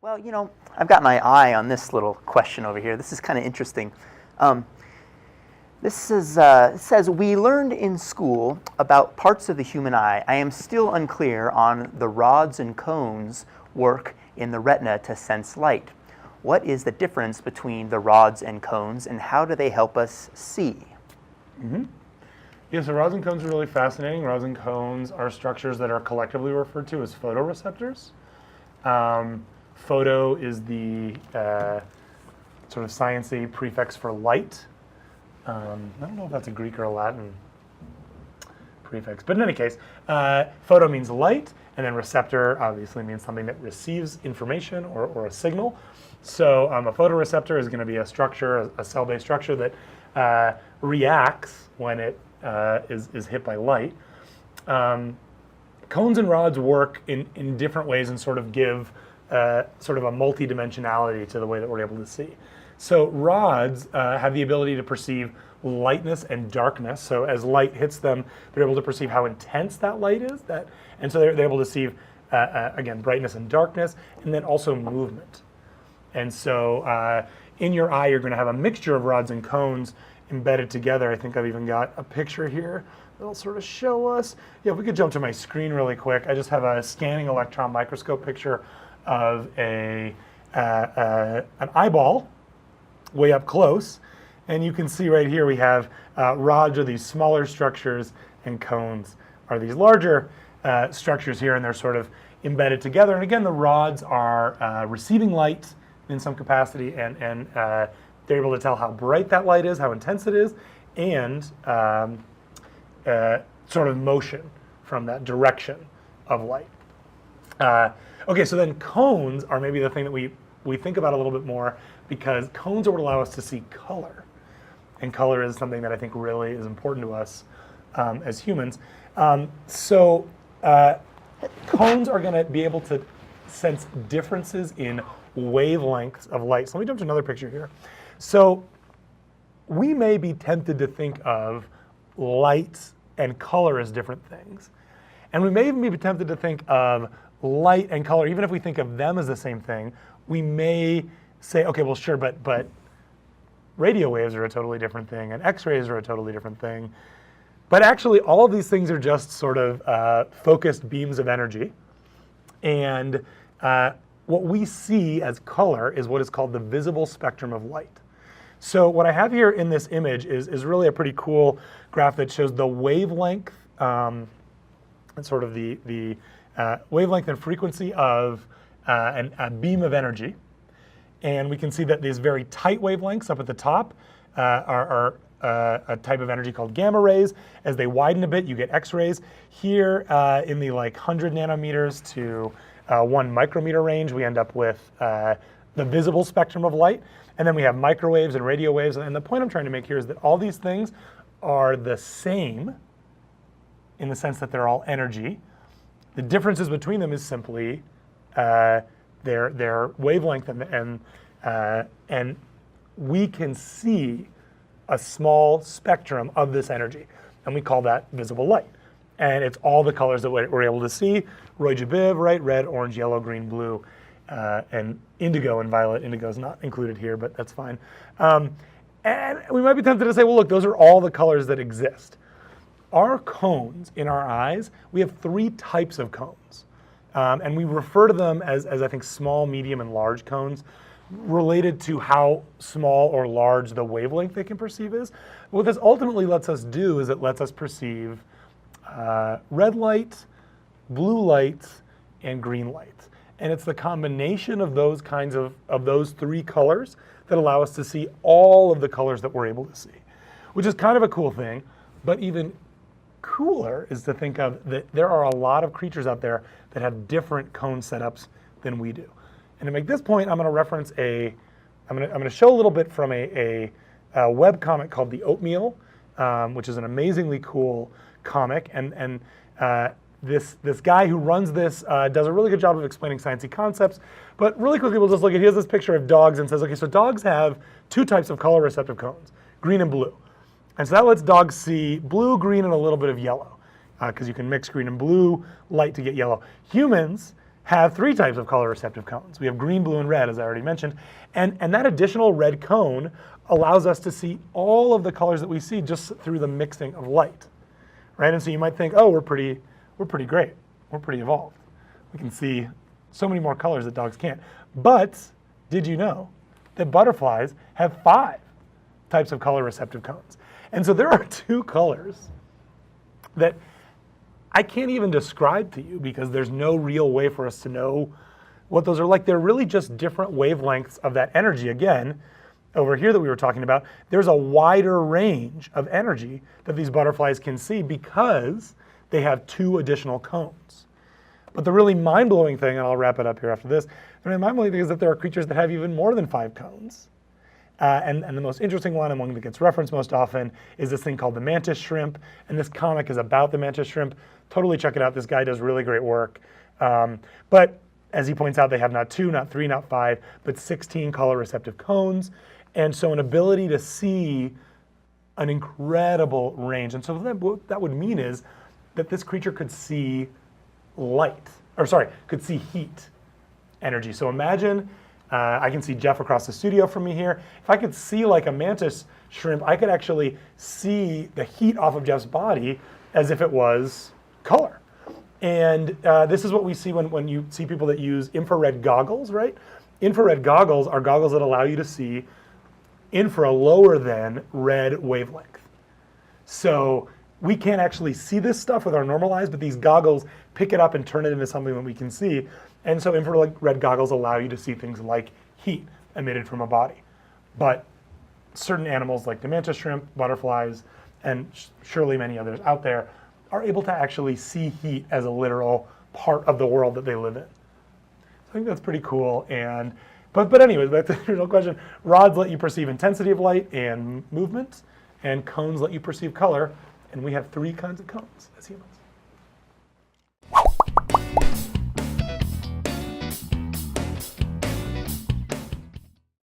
Well, I've got my eye on this little question over here. This is kind of interesting. It says, we learned in school about parts of the human eye. I am still unclear on the rods and cones work in the retina to sense light. What is the difference between the rods and cones, and how do they help us see? Yeah, so rods and cones are really fascinating. Rods and cones are structures that are collectively referred to as photoreceptors. Photo is the sort of science-y prefix for light. I don't know if that's a Greek or a Latin prefix, but in any case, photo means light, and then receptor obviously means something that receives information or a signal. So a photoreceptor is going to be a structure, a cell-based structure that reacts when it is hit by light. Cones and rods work in different ways and sort of give sort of a multi-dimensionality to the way that we're able to see. So rods have the ability to perceive lightness and darkness. So as light hits them, they're able to perceive how intense that light is. And so they're able to see, again, brightness and darkness, and then also movement. And so in your eye, you're going to have a mixture of rods and cones embedded together. I think I've even got a picture here that'll sort of show us. Yeah, if we could jump to my screen really quick. I just have a scanning electron microscope picture of an eyeball way up close. And you can see right here we have rods are these smaller structures and cones are these larger structures here, and they're sort of embedded together. And again, the rods are receiving light in some capacity, and they're able to tell how bright that light is, how intense it is, and sort of motion from that direction of light. Okay, so then cones are maybe the thing that we think about a little bit more, because cones are what allow us to see color. And color is something that I think really is important to us as humans. So cones are going to be able to sense differences in wavelengths of light. So let me jump to another picture here. So we may be tempted to think of light and color as different things. And we may even be tempted to think of light and color, even if we think of them as the same thing, we may say, okay, well, sure, but radio waves are a totally different thing, and X-rays are a totally different thing. But actually, all of these things are just sort of focused beams of energy. And what we see as color is what is called the visible spectrum of light. So what I have here in this image is really a pretty cool graph that shows the wavelength, and sort of the wavelength and frequency of a beam of energy. And we can see that these very tight wavelengths up at the top are a type of energy called gamma rays. As they widen a bit, you get X-rays. Here in the 100 nanometers to 1 micrometer range, we end up with the visible spectrum of light. And then we have microwaves and radio waves. And the point I'm trying to make here is that all these things are the same in the sense that they're all energy. The differences between them is simply their wavelength, and we can see a small spectrum of this energy, and we call that visible light. And it's all the colors that we're able to see: Roy G. Biv, right? Red, orange, yellow, green, blue, and indigo and violet. Indigo is not included here, but that's fine. And we might be tempted to say, well, look, those are all the colors that exist. Our cones in our eyes, we have 3 types of cones. And we refer to them as I think, small, medium, and large cones, related to how small or large the wavelength they can perceive is. What this ultimately lets us do is it lets us perceive red light, blue light, and green light. And it's the combination of those kinds of those 3 colors that allow us to see all of the colors that we're able to see, which is kind of a cool thing. But even cooler is to think of that there are a lot of creatures out there that have different cone setups than we do. And to make this point, I'm going to reference I'm going to show a little bit from a web comic called The Oatmeal, which is an amazingly cool comic. And this guy who runs this does a really good job of explaining sciencey concepts. But really quickly, we'll just look at, here's this picture of dogs and says, okay, so dogs have 2 types of color receptive cones, green and blue. And so that lets dogs see blue, green, and a little bit of yellow, because you can mix green and blue light to get yellow. Humans have 3 types of color receptive cones. We have green, blue, and red, as I already mentioned. And that additional red cone allows us to see all of the colors that we see just through the mixing of light, right? And so you might think, oh, we're pretty great. We're pretty evolved. We can see so many more colors that dogs can't. But did you know that butterflies have 5 types of color receptive cones? And so there are 2 colors that I can't even describe to you because there's no real way for us to know what those are like. They're really just different wavelengths of that energy. Again, over here that we were talking about, there's a wider range of energy that these butterflies can see because they have 2 additional cones. But the really mind-blowing thing, and I'll wrap it up here after this, the really mind-blowing thing is that there are creatures that have even more than 5 cones. And the most interesting one, among that gets referenced most often, is this thing called the Mantis Shrimp. And this comic is about the Mantis Shrimp. Totally check it out. This guy does really great work. But as he points out, they have not 2, not 3, not 5, but 16 color receptive cones. And so an ability to see an incredible range. And so what that would mean is that this creature could see could see heat energy. So imagine, I can see Jeff across the studio from me here. If I could see like a mantis shrimp, I could actually see the heat off of Jeff's body as if it was color. And this is what we see when you see people that use infrared goggles, right? Infrared goggles are goggles that allow you to see infra lower than red wavelength. So we can't actually see this stuff with our normal eyes, but these goggles pick it up and turn it into something that we can see. And so infrared goggles allow you to see things like heat emitted from a body. But certain animals like the mantis shrimp, butterflies, and surely many others out there are able to actually see heat as a literal part of the world that they live in. So I think that's pretty cool. But anyways, back to the original question. Rods let you perceive intensity of light and movement, and cones let you perceive color. And we have 3 kinds of cones as humans.